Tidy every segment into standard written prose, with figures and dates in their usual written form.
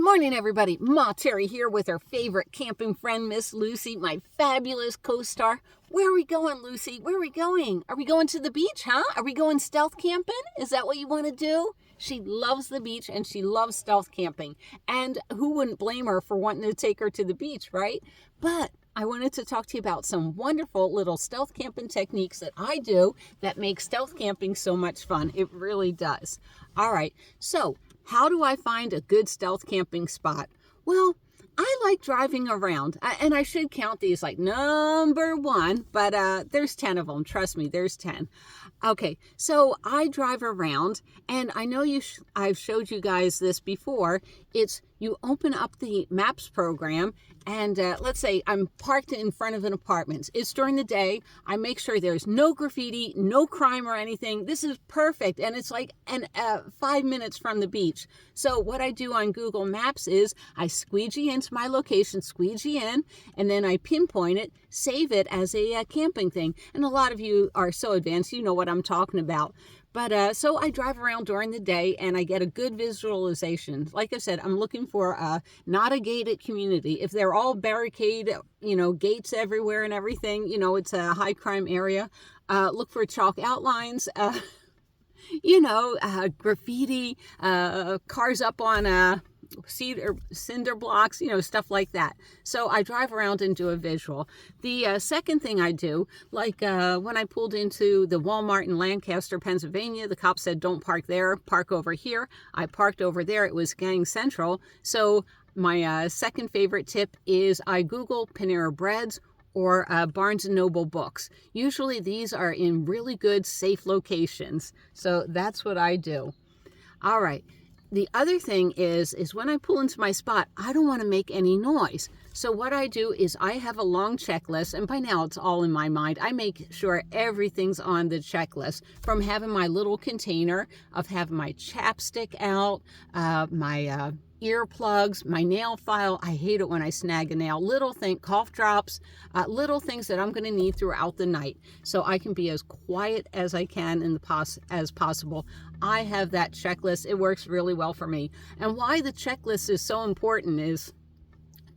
Morning, everybody. Ma Terry here with her favorite camping friend, Miss Lucy, my fabulous co-star. Where are we going, Lucy? Where are we going? Are we going to the beach, huh? Are we going stealth camping? Is that what you want to do? She loves the beach and she loves stealth camping. And who wouldn't blame her for wanting to take her to the beach, right? But I wanted to talk to you about some wonderful little stealth camping techniques that I do that make stealth camping so much fun. It really does. All right, so how do I find a good stealth camping spot? Well, I like driving around, and I should count these like number one, but there's 10 of them. Trust me, there's 10. Okay, so I drive around, and I know I've showed you guys this before. It's you open up the Maps program, and let's say I'm parked in front of an apartment. It's during the day. I make sure there's no graffiti, no crime or anything. This is perfect, and it's like 5 minutes from the beach. So what I do on Google Maps is I squeegee into my location, squeegee in, and then I pinpoint it, save it as a camping thing. And a lot of you are so advanced, you know what I'm talking about. But so I drive around during the day and I get a good visualization. Like I said, I'm looking for not a gated community. If they're all barricade, gates everywhere and everything, it's a high crime area. Look for chalk outlines, graffiti, cars up on cinder blocks, stuff like that. So I drive around and do a visual. The second thing I do, like when I pulled into the Walmart in Lancaster, Pennsylvania, the cop said, don't park there, park over here. I parked over there. It was Gang Central. So my second favorite tip is I Google Panera Breads or Barnes & Noble books. Usually these are in really good, safe locations. So that's what I do. All right. The other thing is when I pull into my spot, I don't want to make any noise. So what I do is I have a long checklist, and by now it's all in my mind. I make sure everything's on the checklist, from having my little container of having my chapstick out, my earplugs, my nail file. I hate it when I snag a nail. Cough drops, little things that I'm going to need throughout the night, so I can be as quiet as I can as possible. I have that checklist. It works really well for me. And why the checklist is so important is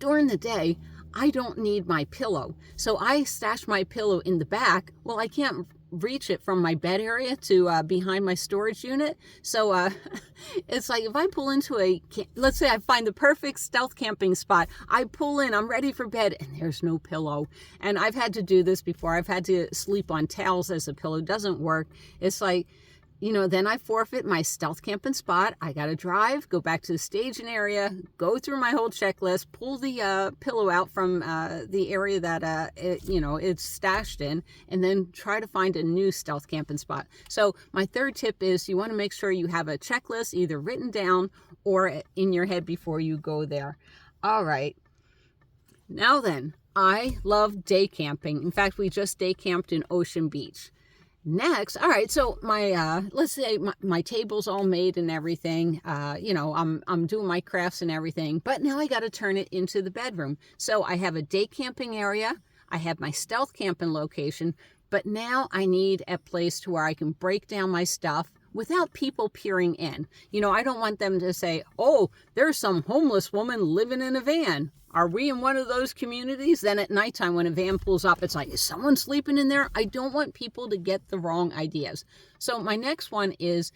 during the day, I don't need my pillow. So I stash my pillow in the back. Well, I can't reach it from my bed area to behind my storage unit. So it's like if I pull into let's say I find the perfect stealth camping spot, I pull in, I'm ready for bed, and there's no pillow. And I've had to do this before. I've had to sleep on towels as a pillow. It doesn't work. It's like, then I forfeit my stealth camping spot. I got to drive, go back to the staging area, go through my whole checklist, pull the pillow out from the area that, it's stashed in, and then try to find a new stealth camping spot. So my third tip is you want to make sure you have a checklist either written down or in your head before you go there. All right. Now then, I love day camping. In fact, we just day camped in Ocean Beach. Next, all right, so my let's say my table's all made and everything. I'm doing my crafts and everything, but now I got to turn it into the bedroom. So I have a day camping area, I have my stealth camping location, but now I need a place to where I can break down my stuff without people peering in. I don't want them to say, oh, there's some homeless woman living in a van. Are we in one of those communities? Then at nighttime when a van pulls up, it's like, is someone sleeping in there? I don't want people to get the wrong ideas. So my next one is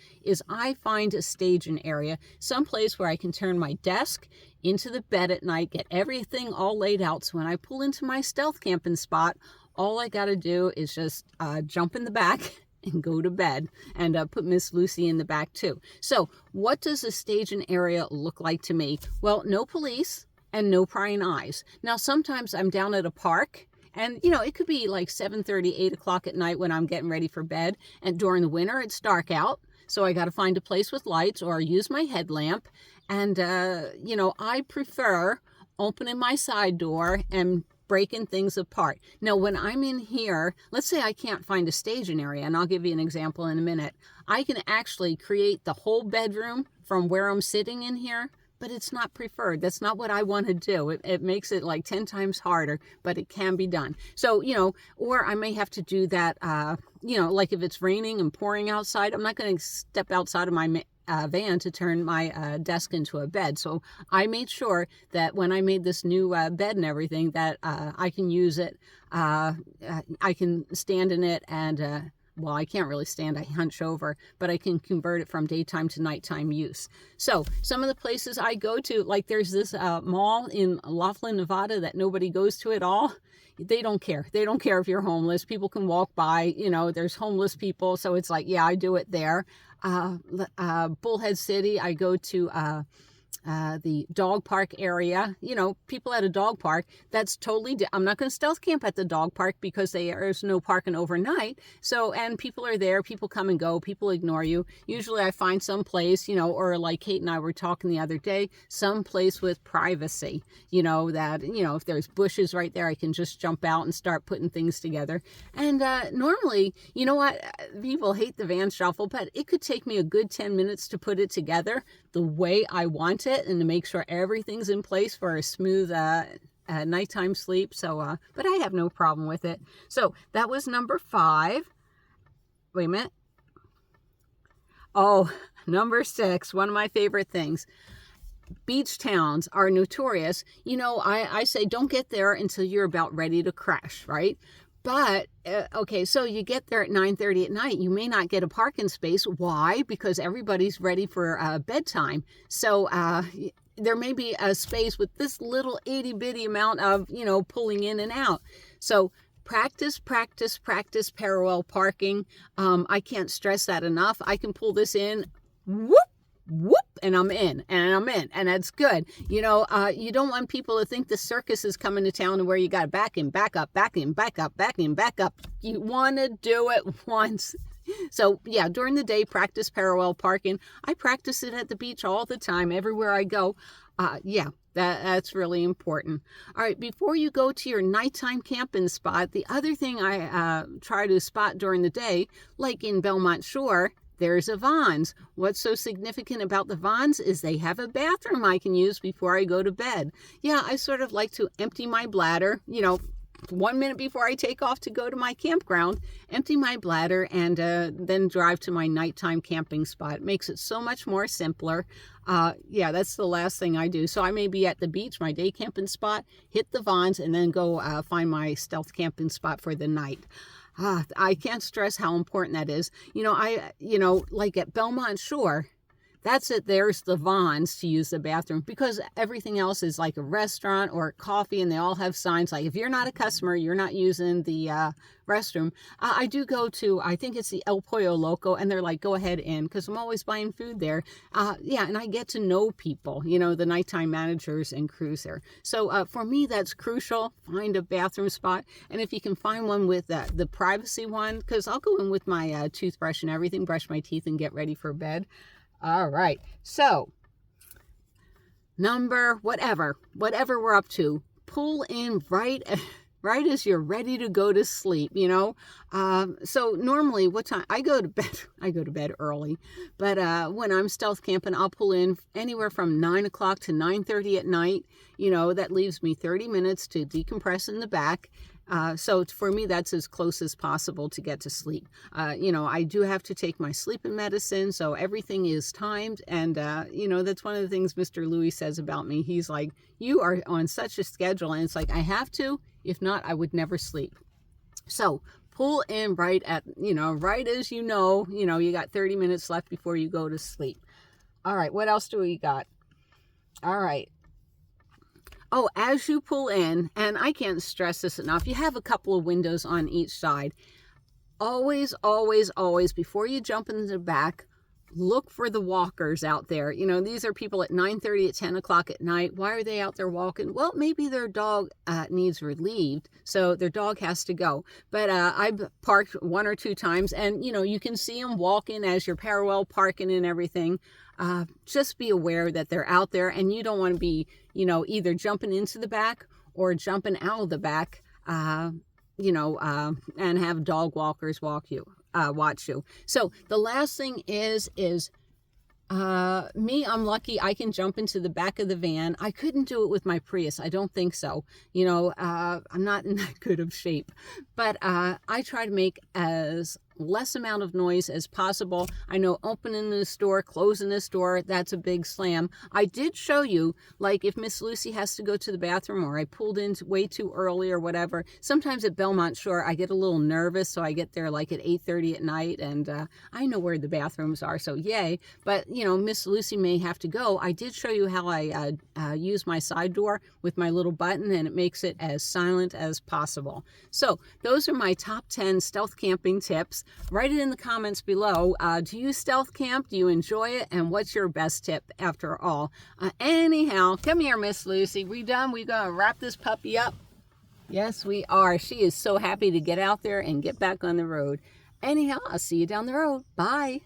I find a staging area, someplace where I can turn my desk into the bed at night, get everything all laid out. So when I pull into my stealth camping spot, all I got to do is just jump in the back and go to bed, and put Miss Lucy in the back too. So what does a staging area look like to me? Well, no police and no prying eyes. Now, sometimes I'm down at a park, and it could be like 7:30, 8 o'clock at night when I'm getting ready for bed, and during the winter it's dark out, so I got to find a place with lights or use my headlamp. And I prefer opening my side door and breaking things apart. Now, when I'm in here, let's say I can't find a staging area, and I'll give you an example in a minute. I can actually create the whole bedroom from where I'm sitting in here, but it's not preferred. That's not what I want to do. It makes it like 10 times harder, but it can be done. So, or I may have to do that, like if it's raining and pouring outside, I'm not going to step outside of my van to turn my desk into a bed. So I made sure that when I made this new bed and everything, that I can use it. I can stand in it and well, I can't really stand, I hunch over, but I can convert it from daytime to nighttime use. So some of the places I go to, like there's this mall in Laughlin, Nevada that nobody goes to at all. They don't care. They don't care if you're homeless. People can walk by, there's homeless people. So it's like, yeah, I do it there. Bullhead City, I go to the dog park area. People at a dog park, that's totally I'm not going to stealth camp at the dog park because there's no parking overnight. So, and people are there, people come and go, people ignore you. Usually I find some place, or like Kate and I were talking the other day, some place with privacy, that, if there's bushes right there, I can just jump out and start putting things together. And normally, what, people hate the van shuffle, but it could take me a good 10 minutes to put it together the way I want it and to make sure everything's in place for a smooth nighttime sleep. So, but I have no problem with it. So that was number 5. Wait a minute. Oh, number 6, one of my favorite things. Beach towns are notorious. I say don't get there until you're about ready to crash, right? But, okay, so you get there at 9:30 at night. You may not get a parking space. Why? Because everybody's ready for bedtime. So there may be a space with this little itty-bitty amount of, pulling in and out. So practice parallel parking. I can't stress that enough. I can pull this in, whoop, and I'm in, and that's good. You don't want people to think the circus is coming to town and where you got to back in, back up, back in, back up, back in, back up. You want to do it once. So yeah, during the day, practice parallel parking. I practice it at the beach all the time, everywhere I go. Yeah, that's really important. All right, before you go to your nighttime camping spot, the other thing I try to spot during the day, like in Belmont Shore, there's a Vons. What's so significant about the Vons is they have a bathroom I can use before I go to bed. Yeah, I sort of like to empty my bladder, 1 minute before I take off to go to my campground, empty my bladder, and then drive to my nighttime camping spot. It makes it so much more simpler. Yeah, that's the last thing I do. So I may be at the beach, my day camping spot, hit the Vons, and then go find my stealth camping spot for the night. I can't stress how important that is. Like at Belmont Shore, that's it. There's the Vons to use the bathroom because everything else is like a restaurant or a coffee, and they all have signs like if you're not a customer, you're not using the restroom. I do go to, I think it's the El Pollo Loco, and they're like, go ahead in, because I'm always buying food there. Yeah, and I get to know people, the nighttime managers and crews there. So for me, that's crucial. Find a bathroom spot, and if you can find one with the privacy one, because I'll go in with my toothbrush and everything, brush my teeth and get ready for bed. All right, so number whatever we're up to, pull in right as you're ready to go to sleep. So normally what time I go to bed early, but when I'm stealth camping, I'll pull in anywhere from 9 o'clock to 9:30 at night. That leaves me 30 minutes to decompress in the back. So for me, that's as close as possible to get to sleep. I do have to take my sleeping medicine, so everything is timed. And, that's one of the things Mr. Louis says about me. He's like, you are on such a schedule. And it's like, I have to. If not, I would never sleep. So pull in right as you got 30 minutes left before you go to sleep. All right, what else do we got? All right. Oh, as you pull in, and I can't stress this enough, you have a couple of windows on each side. Always, before you jump into the back, look for the walkers out there. These are people at 9:30, at 10 o'clock at night. Why are they out there walking? Well, maybe their dog needs relieved, so their dog has to go. But I've parked 1 or 2 times, and, you can see them walking as you're parallel parking and everything. Just be aware that they're out there, and you don't want to be, either jumping into the back or jumping out of the back, and have dog walkers watch you. So the last thing is me, I'm lucky I can jump into the back of the van. I couldn't do it with my Prius. I don't think so. I'm not in that good of shape, but I try to make as less amount of noise as possible. I know opening this door, closing this door, that's a big slam. I did show you, like if Miss Lucy has to go to the bathroom or I pulled in way too early or whatever. Sometimes at Belmont Shore, I get a little nervous, so I get there like at 8:30 at night, and I know where the bathrooms are, so yay. But, you know, Miss Lucy may have to go. I did show you how I use my side door with my little button, and it makes it as silent as possible. So those are my top 10 stealth camping tips. Write it in the comments below. Do you stealth camp? Do you enjoy it? And what's your best tip after all? Anyhow, come here, Miss Lucy. We done? We gonna wrap this puppy up? Yes, we are. She is so happy to get out there and get back on the road. Anyhow, I'll see you down the road. Bye.